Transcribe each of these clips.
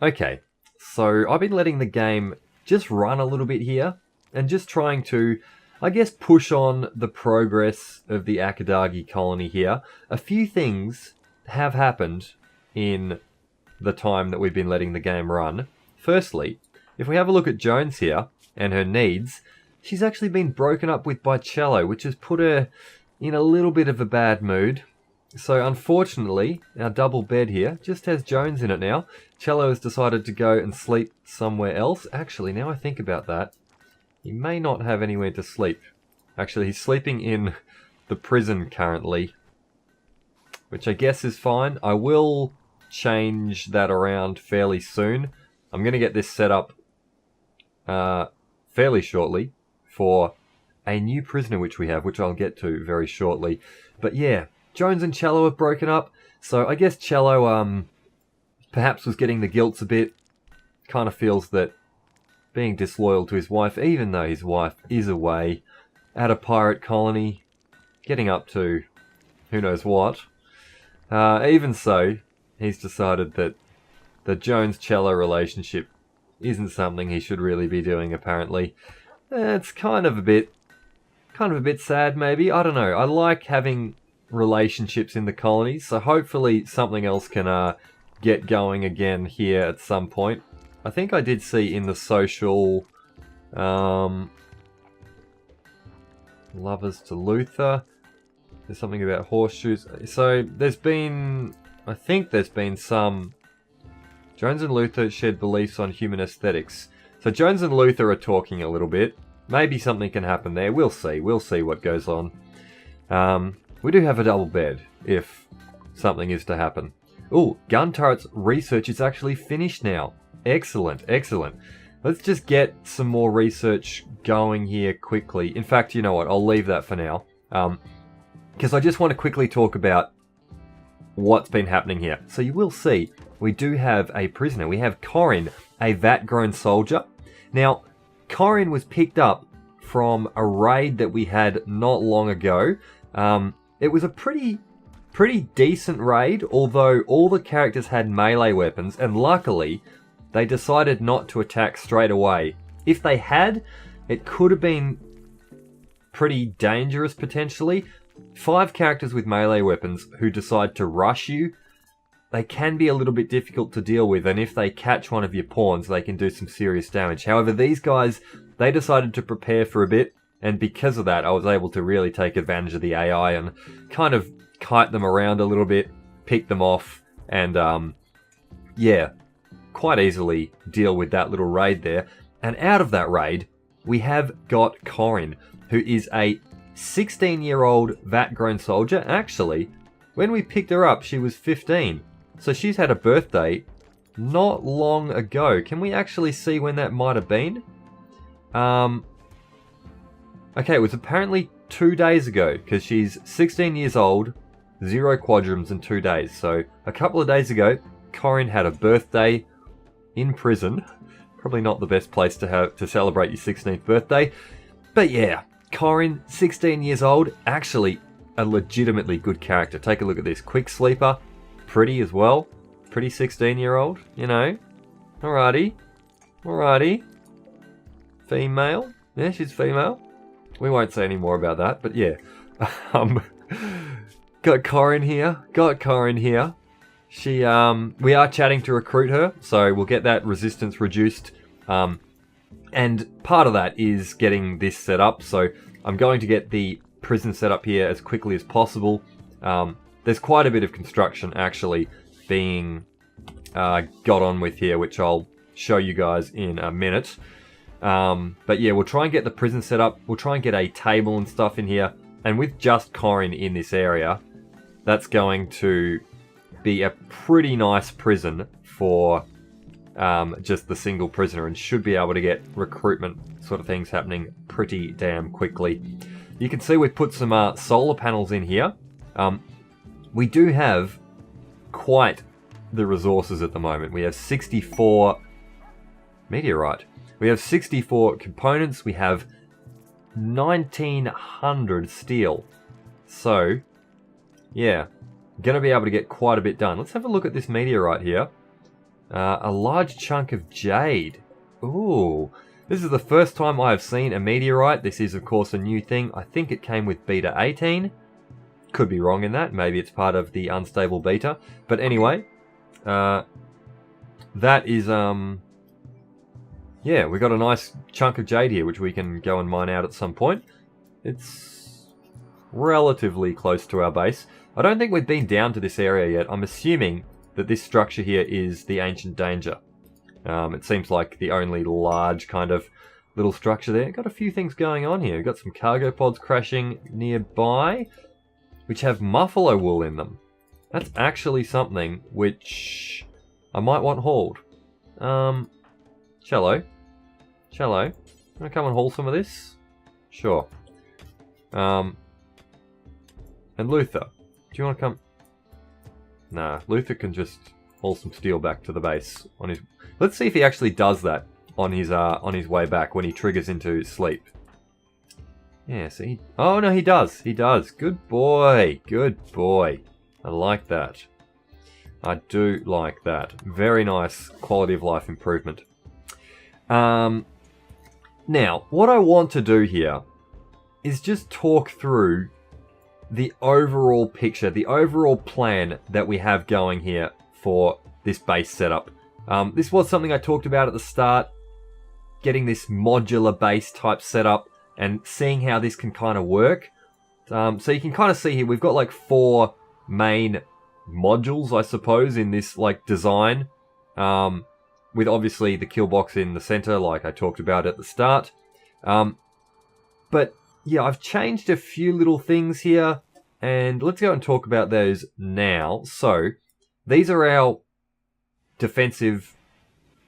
Okay, so I've been letting the game just run a little bit here, and just trying to, I guess, push on the progress of the Akadagi colony here. A few things have happened in the time that we've been letting the game run. Firstly, if we have a look at Jones here, and her needs, she's actually been broken up with by Cello, which has put her in a little bit of a bad mood. So unfortunately, our double bed here just has Jones in it now. Cello has decided to go and sleep somewhere else. Actually, now I think about that, he may not have anywhere to sleep. Actually, he's sleeping in the prison currently, which I guess is fine. I will change that around fairly soon. I'm going to get this set up fairly shortly for a new prisoner which we have, which I'll get to very shortly. But yeah, Jones and Cello have broken up, so I guess Cello perhaps was getting the guilts a bit. Kind of feels that being disloyal to his wife, even though his wife is away at a pirate colony, getting up to who knows what. Even so, he's decided that the Jones-Cello relationship isn't something he should really be doing, apparently. It's kind of a bit sad, maybe. I don't know. I like having relationships in the colonies, so hopefully something else can get going again here at some point. I think I did see in the social lovers to Luther, there's something about horseshoes. So I think there's been some Jones and Luther shared beliefs on human aesthetics. So Jones and Luther are talking a little bit. Maybe something can happen there. We'll see. We'll see what goes on. We do have a double bed if something is to happen. Ooh, gun turrets research is actually finished now. Excellent, excellent. Let's just get some more research going here quickly. In fact, you know what? I'll leave that for now. Because I just want to quickly talk about what's been happening here. So you will see we do have a prisoner. We have Corin, a vat-grown soldier. Now, Corin was picked up from a raid that we had not long ago. It was a pretty decent raid, although all the characters had melee weapons, and luckily they decided not to attack straight away. If they had, it could have been pretty dangerous potentially. 5 characters with melee weapons who decide to rush you, they can be a little bit difficult to deal with, and if they catch one of your pawns, they can do some serious damage. However, these guys, they decided to prepare for a bit, and because of that, I was able to really take advantage of the AI and kind of kite them around a little bit, pick them off, and yeah, quite easily deal with that little raid there. And out of that raid, we have got Corin, who is a 16-year-old vat-grown soldier. Actually, when we picked her up, she was 15. So she's had a birthday not long ago. Can we actually see when that might have been? Okay, it was apparently 2 days ago, because she's 16 years old, 0 quadrums in 2 days. So a couple of days ago, Corin had a birthday in prison. Probably not the best place to celebrate your 16th birthday. But yeah, Corin, 16 years old, actually a legitimately good character. Take a look at this. Quick sleeper, pretty as well. Pretty 16-year-old, you know. Alrighty. Alrighty. Female. Yeah, she's female. We won't say any more about that, but yeah. Got Corin here. She, we are chatting to recruit her, so we'll get that resistance reduced. And part of that is getting this set up, so I'm going to get the prison set up here as quickly as possible. There's quite a bit of construction actually being got on with here, which I'll show you guys in a minute. But yeah, we'll try and get the prison set up. We'll try and get a table and stuff in here. And with just Corin in this area, that's going to be a pretty nice prison for just the single prisoner, and should be able to get recruitment sort of things happening pretty damn quickly. You can see we've put some solar panels in here. We do have quite the resources at the moment. We have 64 meteorite. We have 64 components. We have 1900 steel. So, yeah, going to be able to get quite a bit done. Let's have a look at this meteorite here. A large chunk of jade. Ooh. This is the first time I have seen a meteorite. This is, of course, a new thing. I think it came with beta 18. Could be wrong in that. Maybe it's part of the unstable beta. But anyway, that is, yeah, we got a nice chunk of jade here, which we can go and mine out at some point. It's relatively close to our base. I don't think we've been down to this area yet. I'm assuming that this structure here is the Ancient Danger. It seems like the only large kind of little structure there. Got a few things going on here. We've got some cargo pods crashing nearby, which have buffalo wool in them. That's actually something which I might want hauled. Cello. Wanna come and haul some of this? Sure. And Luther, do you want to come? Nah, Luther can just haul some steel back to the base on his. Let's see if he actually does that on his way back when he triggers into sleep. Yeah, see. Oh no, he does. He does. Good boy. Good boy. I like that. I do like that. Very nice quality of life improvement. Now, what I want to do here is just talk through the overall picture, the overall plan that we have going here for this base setup. This was something I talked about at the start, getting this modular base type setup and seeing how this can kind of work. So you can kind of see here, we've got like 4 main modules, I suppose, in this like design. With obviously the kill box in the center, like I talked about at the start. But yeah, I've changed a few little things here, and let's go and talk about those now. So these are our defensive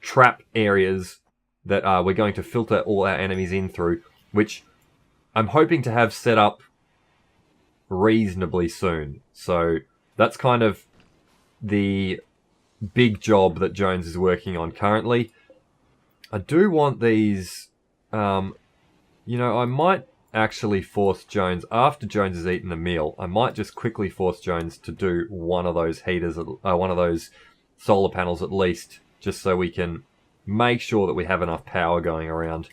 trap areas that we're going to filter all our enemies in through, which I'm hoping to have set up reasonably soon. So that's kind of the big job that Jones is working on currently. I do want these, you know, I might actually force Jones, after Jones has eaten a meal, I might just quickly force Jones to do one of those heaters, one of those solar panels at least, just so we can make sure that we have enough power going around.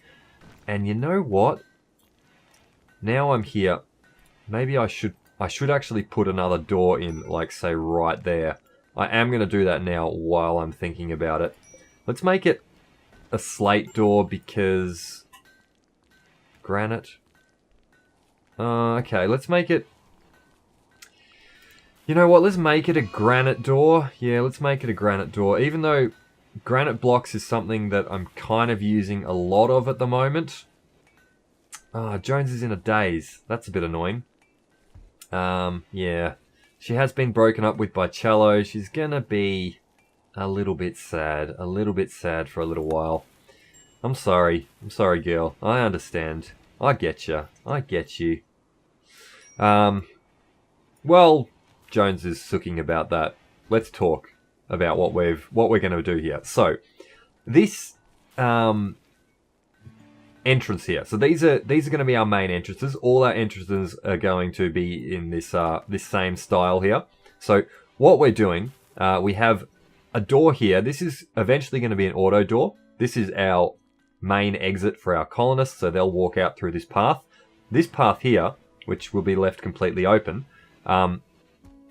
And you know what? Now I'm here, maybe I should actually put another door in, like say right there. I am going to do that now while I'm thinking about it. Let's make it a slate door because granite. Okay, let's make it. You know what? Let's make it a granite door. Yeah, let's make it a granite door. Even though granite blocks is something that I'm kind of using a lot of at the moment. Jones is in a daze. That's a bit annoying. Yeah. She has been broken up with by Cello. She's gonna be a little bit sad. A little bit sad for a little while. I'm sorry. I'm sorry, girl. I understand. I get you. I get you. Well, Jones is sooking about that. Let's talk about what we're going to do here. So, this entrance here. So these are going to be our main entrances. All our entrances are going to be in this this same style here. So what we're doing, we have a door here. This is eventually going to be an auto door. This is our main exit for our colonists, so they'll walk out through this path. This path here, which will be left completely open,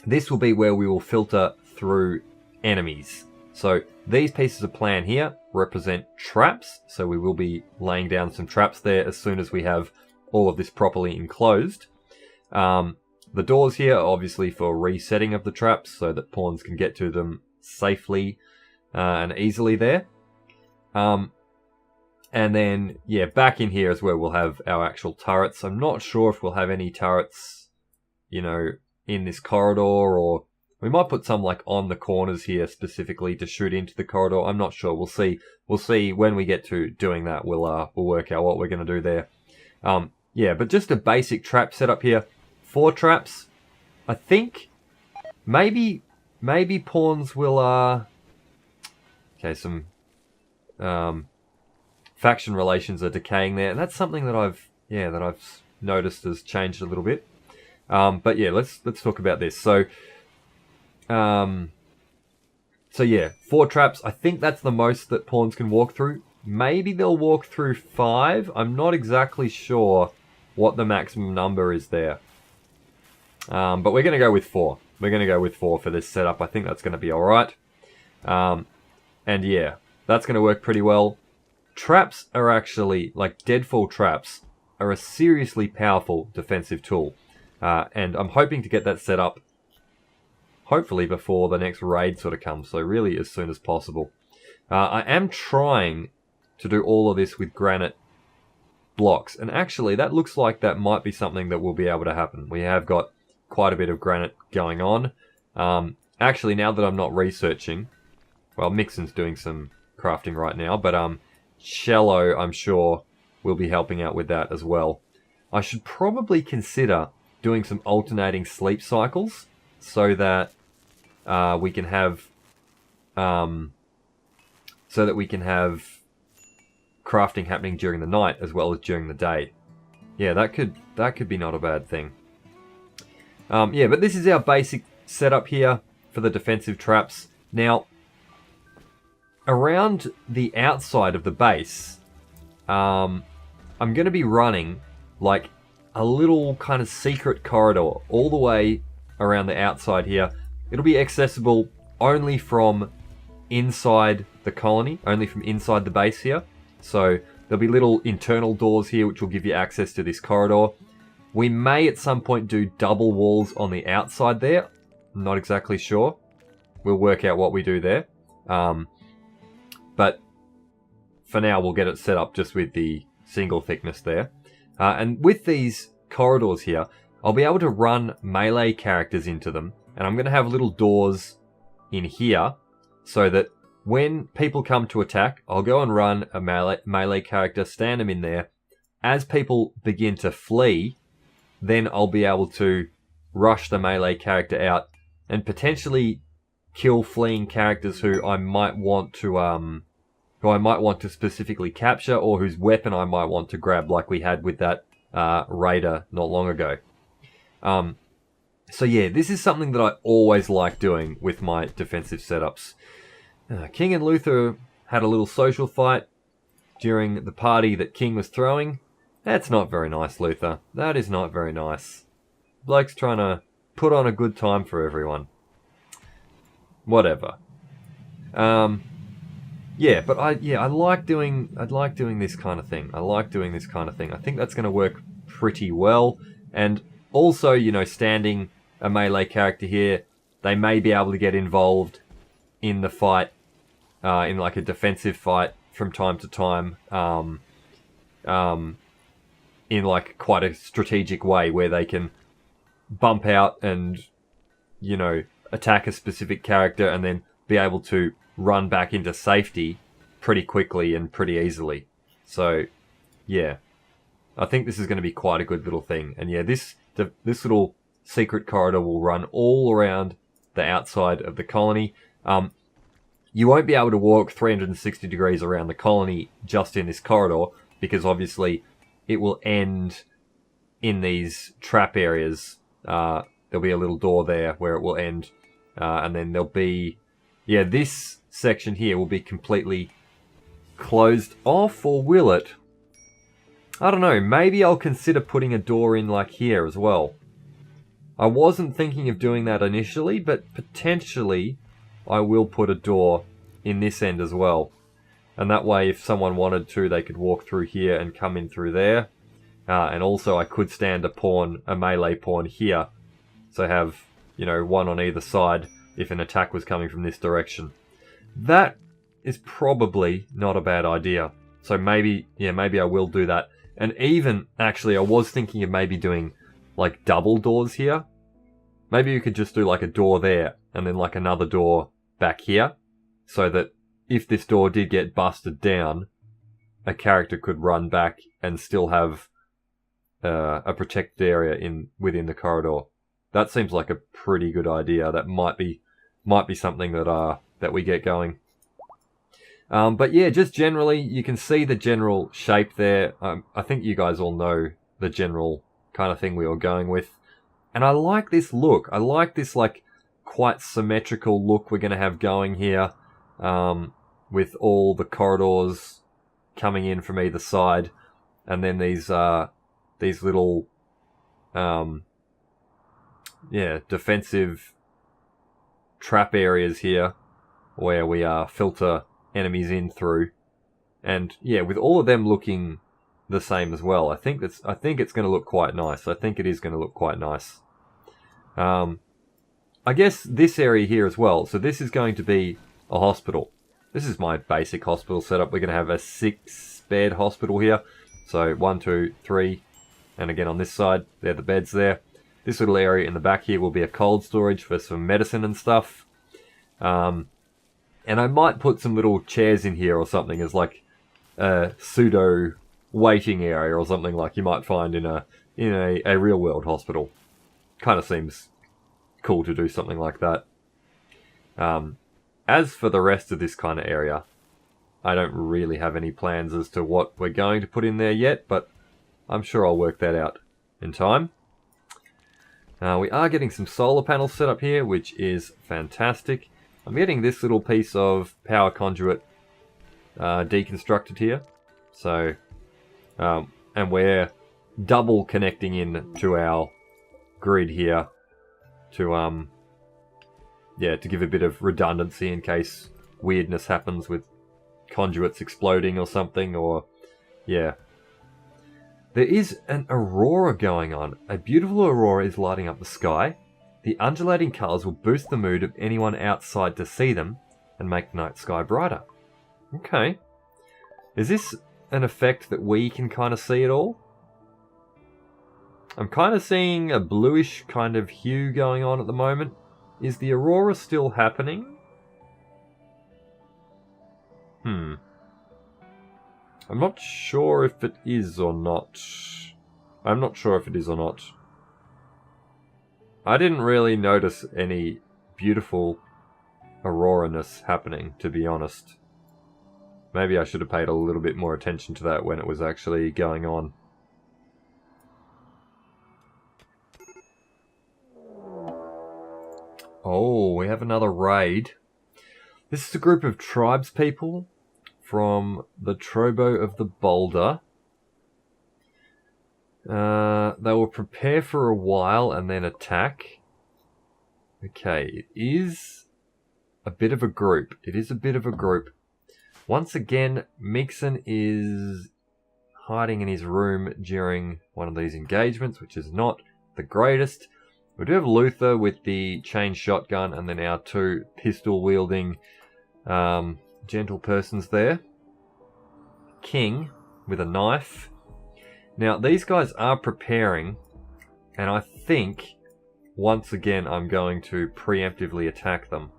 this will be where we will filter through enemies. So these pieces of plan here represent traps, so we will be laying down some traps there as soon as we have all of this properly enclosed. The doors here are obviously for resetting of the traps so that pawns can get to them safely and easily there. And then, yeah, back in here is where we'll have our actual turrets. I'm not sure if we'll have any turrets, you know, in this corridor, or we might put some like on the corners here specifically to shoot into the corridor. I'm not sure. We'll see. We'll see when we get to doing that. We'll work out what we're going to do there. Yeah, but just a basic trap setup here. 4 traps. I think maybe pawns will okay, some faction relations are decaying there, and that's something that I've noticed has changed a little bit. But yeah, let's talk about this. So So yeah, 4 traps. I think that's the most that pawns can walk through. Maybe they'll walk through 5. I'm not exactly sure what the maximum number is there. But we're going to go with 4. We're going to go with 4 for this setup. I think that's going to be alright. And yeah, that's going to work pretty well. Traps are actually, like deadfall traps, are a seriously powerful defensive tool. And I'm hoping to get that set up hopefully before the next raid sort of comes. So really as soon as possible. I am trying to do all of this with granite blocks. And actually that looks like that might be something that will be able to happen. We have got quite a bit of granite going on. Actually, now that I'm not researching, well, Mixon's doing some crafting right now, but Shallow, I'm sure, will be helping out with that as well. I should probably consider doing some alternating sleep cycles so that we can have crafting happening during the night as well as during the day. Yeah, that could be not a bad thing. Yeah, but this is our basic setup here for the defensive traps. Now, around the outside of the base, I'm going to be running like a little kind of secret corridor all the way around the outside here. It'll be accessible only from inside the colony, only from inside the base here. So there'll be little internal doors here which will give you access to this corridor. We may at some point do double walls on the outside there. I'm not exactly sure. We'll work out what we do there. But for now, we'll get it set up just with the single thickness there. And with these corridors here, I'll be able to run melee characters into them. And I'm going to have little doors in here so that when people come to attack, I'll go and run a melee character, stand them in there. As people begin to flee, then I'll be able to rush the melee character out and potentially kill fleeing characters who I might want to specifically capture, or whose weapon I might want to grab, like we had with that raider not long ago. So yeah, this is something that I always like doing with my defensive setups. King and Luther had a little social fight during the party that King was throwing. That's not very nice, Luther. That is not very nice. Bloke's trying to put on a good time for everyone. Whatever. Yeah, but I like doing this kind of thing. I think that's going to work pretty well. And also, you know, standing a melee character here, they may be able to get involved in the fight, in like a defensive fight from time to time, in like quite a strategic way where they can bump out and, you know, attack a specific character and then be able to run back into safety pretty quickly and pretty easily. So, yeah, I think this is going to be quite a good little thing. And yeah, this little secret corridor will run all around the outside of the colony. You won't be able to walk 360 degrees around the colony just in this corridor, because obviously it will end in these trap areas. There'll be a little door there where it will end. And then there'll be... yeah, this section here will be completely closed off, or will it? I don't know. Maybe I'll consider putting a door in like here as well. I wasn't thinking of doing that initially, but potentially I will put a door in this end as well. And that way, if someone wanted to, they could walk through here and come in through there. And also I could stand a melee pawn here. So have, you know, one on either side if an attack was coming from this direction. That is probably not a bad idea. So maybe I will do that. And even, actually, I was thinking of maybe doing like double doors here. Maybe you could just do like a door there and then like another door back here, so that if this door did get busted down, a character could run back and still have a protected area within the corridor. That seems like a pretty good idea. That might be something that we get going. But yeah, just generally, you can see the general shape there. I think you guys all know the general kind of thing we were going with. And I like this look. I like this like quite symmetrical look we're going to have going here, with all the corridors coming in from either side, and then these little defensive trap areas here where we filter enemies in through. And yeah, with all of them looking the same as well, I think it's going to look quite nice. I think it is going to look quite nice. I guess this area here as well. So this is going to be a hospital. This is my basic hospital setup. We're going to have a 6-bed hospital here. So 1, 2, 3, and again on this side, they're the beds there. This little area in the back here will be a cold storage for some medicine and stuff. And I might put some little chairs in here or something as like a pseudo waiting area or something like you might find in a real world hospital. Kind of seems cool to do something like that. As for the rest of this kind of area, I don't really have any plans as to what we're going to put in there yet, but I'm sure I'll work that out in time. We are getting some solar panels set up here, which is fantastic. I'm getting this little piece of power conduit deconstructed here. So, and we're double connecting in to our grid here to give a bit of redundancy in case weirdness happens with conduits exploding or something, or yeah. There is an aurora going on. A beautiful aurora is lighting up the sky. The undulating colours will boost the mood of anyone outside to see them and make the night sky brighter. Okay. Is this an effect that we can kind of see at all? I'm kind of seeing a bluish kind of hue going on at the moment. Is the aurora still happening? I'm not sure if it is or not. I didn't really notice any beautiful aurora-ness happening, to be honest. Maybe I should have paid a little bit more attention to that when it was actually going on. Oh, we have another raid. This is a group of tribes people from the Trobo of the Boulder. They will prepare for a while and then attack. Okay, it is a bit of a group. Once again, Mixon is hiding in his room during one of these engagements, which is not the greatest. We do have Luther with the chain shotgun and then our 2 pistol-wielding gentle persons there. King with a knife. Now, these guys are preparing, and I think, once again, I'm going to preemptively attack them.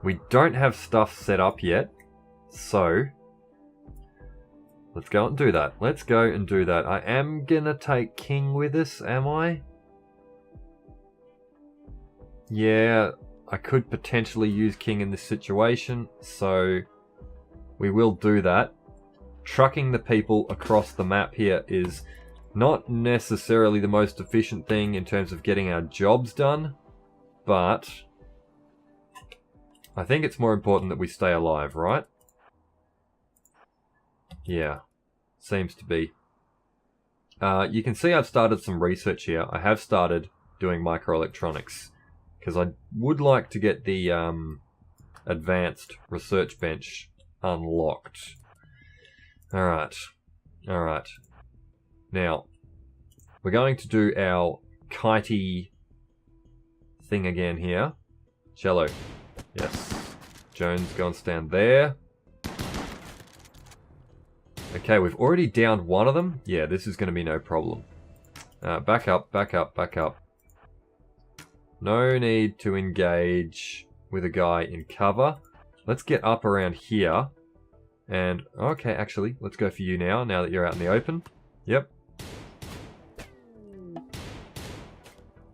We don't have stuff set up yet, so let's go and do that. I am gonna take King with us, am I? Yeah, I could potentially use King in this situation, so we will do that. Trucking the people across the map here is not necessarily the most efficient thing in terms of getting our jobs done, but I think it's more important that we stay alive, right? Yeah, seems to be. You can see I've started some research here. I have started doing microelectronics, because I would like to get the advanced research bench unlocked. Alright. Now, we're going to do our kitey thing again here. Cello. Yes. Jones, go and stand there. Okay, we've already downed one of them. Yeah, this is going to be no problem. Back up. No need to engage with a guy in cover. Let's get up around here. And, okay, actually, let's go for you now that you're out in the open. Yep.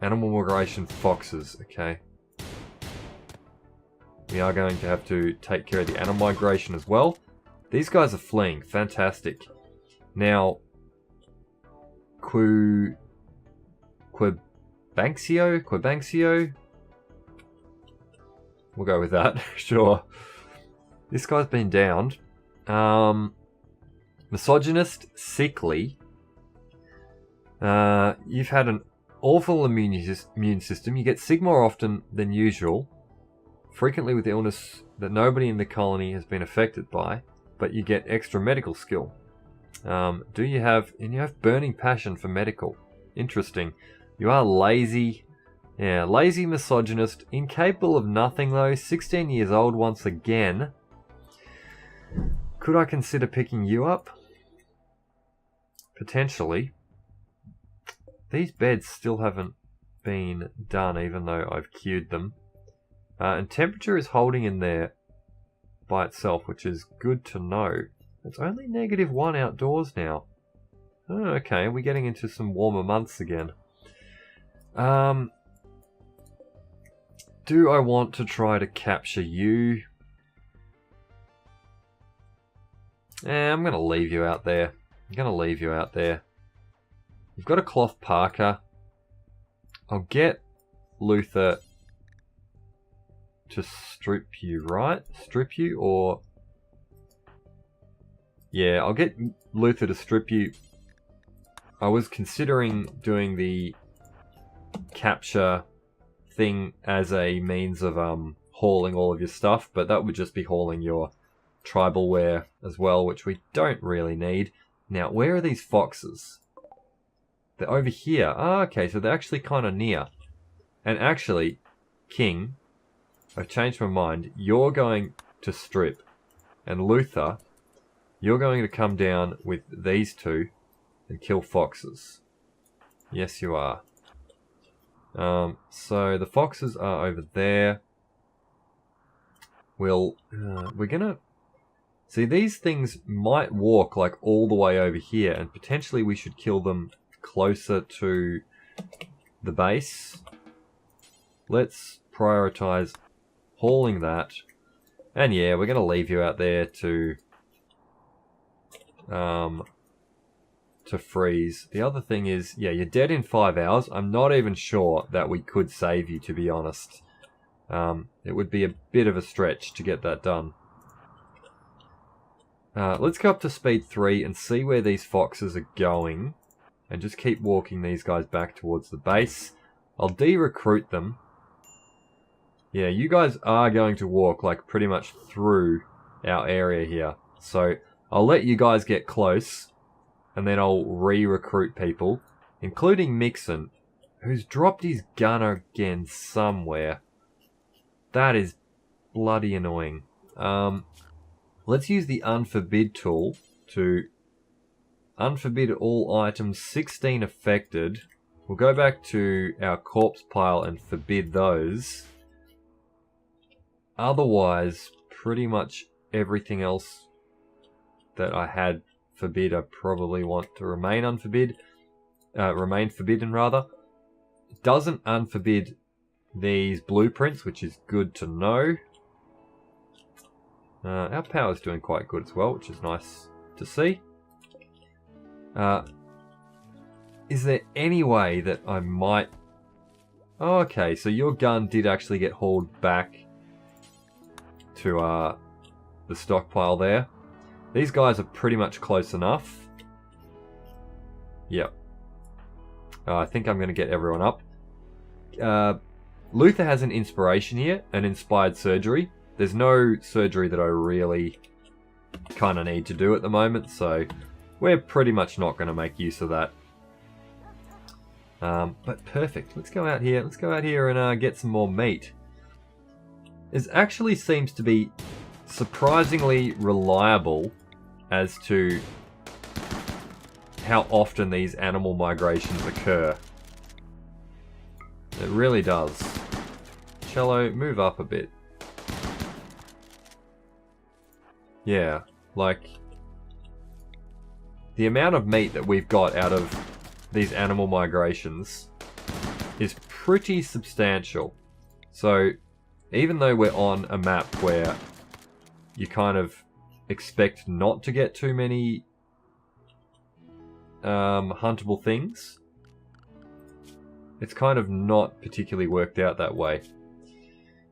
Animal migration foxes, okay. We are going to have to take care of the animal migration as well. These guys are fleeing, fantastic. Now, Quebanxio? We'll go with that. Sure. This guy's been downed. Misogynist, sickly. You've had an awful immune system. You get sick more often than usual. Frequently with illness that nobody in the colony has been affected by. But you get extra medical skill. And you have burning passion for medical. Interesting. You are lazy. Yeah, lazy misogynist. Incapable of nothing though. 16 years old once again. Could I consider picking you up? Potentially. These beds still haven't been done even though I've queued them. And temperature is holding in there by itself, which is good to know. It's only -1 outdoors now. Oh, okay, we're getting into some warmer months again. Do I want to try to capture you? I'm going to leave you out there. You've got a cloth parka. I'll get Luther to strip you, right? Strip you, or... Yeah, I'll get Luther to strip you. I was considering doing the capture thing as a means of hauling all of your stuff, but that would just be hauling your tribal wear as well, which we don't really need. Now, where are these foxes? They're over here. Oh, okay, so they're actually kind of near. And actually, King, I've changed my mind. You're going to strip. And Luther, you're going to come down with these two and kill foxes. Yes, you are. So the foxes are over there. We're gonna... See, these things might walk like all the way over here, and potentially we should kill them closer to the base. Let's prioritize hauling that. And yeah, we're gonna leave you out there to freeze. The other thing is, yeah, you're dead in 5 hours. I'm not even sure that we could save you, to be honest. It would be a bit of a stretch to get that done. Let's go up to speed 3 and see where these foxes are going. And just keep walking these guys back towards the base. I'll de-recruit them. Yeah, you guys are going to walk like pretty much through our area here. So I'll let you guys get close. And then I'll re-recruit people. Including Mixon, who's dropped his gun again somewhere. That is bloody annoying. Let's use the unforbid tool to unforbid all items 16 affected. We'll go back to our corpse pile and forbid those. Otherwise, pretty much everything else that I had forbid, I probably want to remain unforbid. Remain forbidden, rather. It doesn't unforbid these blueprints, which is good to know. Our power's doing quite good as well, which is nice to see. Is there any way that I might... Oh, okay, so your gun did actually get hauled back to the stockpile there. These guys are pretty much close enough. Yep. I think I'm going to get everyone up. Luther has an inspiration here, an inspired surgery. There's no surgery that I really kind of need to do at the moment, so we're pretty much not going to make use of that. But perfect. Let's go out here. Let's go out here and get some more meat. It actually seems to be surprisingly reliable as to how often these animal migrations occur. It really does. Cello, move up a bit. Yeah, like the amount of meat that we've got out of these animal migrations is pretty substantial. So even though we're on a map where you kind of expect not to get too many huntable things, it's kind of not particularly worked out that way.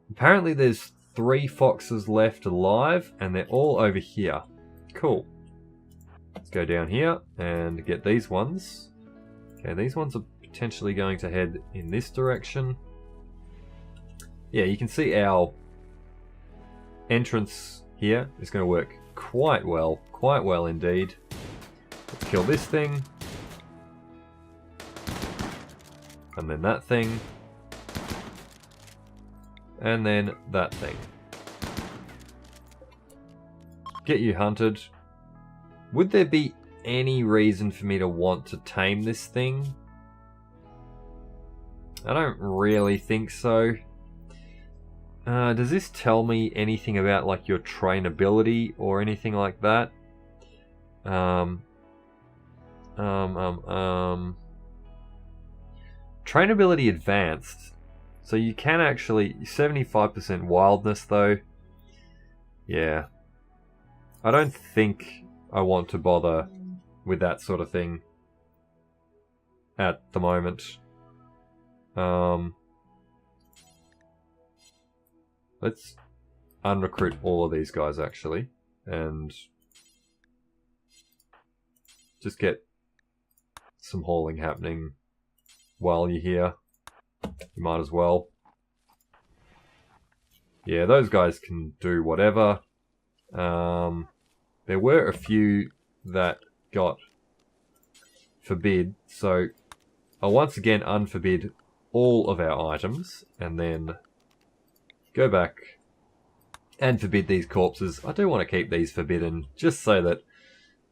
Apparently there's 3 foxes left alive, and they're all over here. Cool. Let's go down here and get these ones. Okay, these ones are potentially going to head in this direction. Yeah, you can see our entrance here is going to work quite well indeed. Let's kill this thing. And then that thing. And then that thing. Get you hunted. Would there be any reason for me to want to tame this thing? I don't really think so. Does this tell me anything about like your trainability or anything like that? Trainability advanced. So you can actually 75% wildness though. Yeah. I don't think I want to bother with that sort of thing at the moment. Let's unrecruit all of these guys actually, and just get some hauling happening while you're here. You might as well. Yeah, those guys can do whatever. There were a few that got forbid, so I'll once again unforbid all of our items, and then go back and forbid these corpses. I do want to keep these forbidden, just so that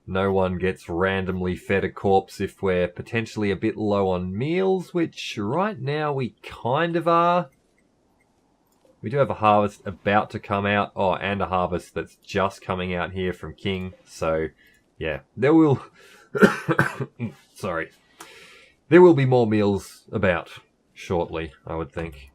no one gets randomly fed a corpse if we're potentially a bit low on meals, which right now we kind of are. We do have a harvest about to come out. Oh, and a harvest that's just coming out here from King. So, yeah, there will... Sorry. There will be more meals about shortly, I would think.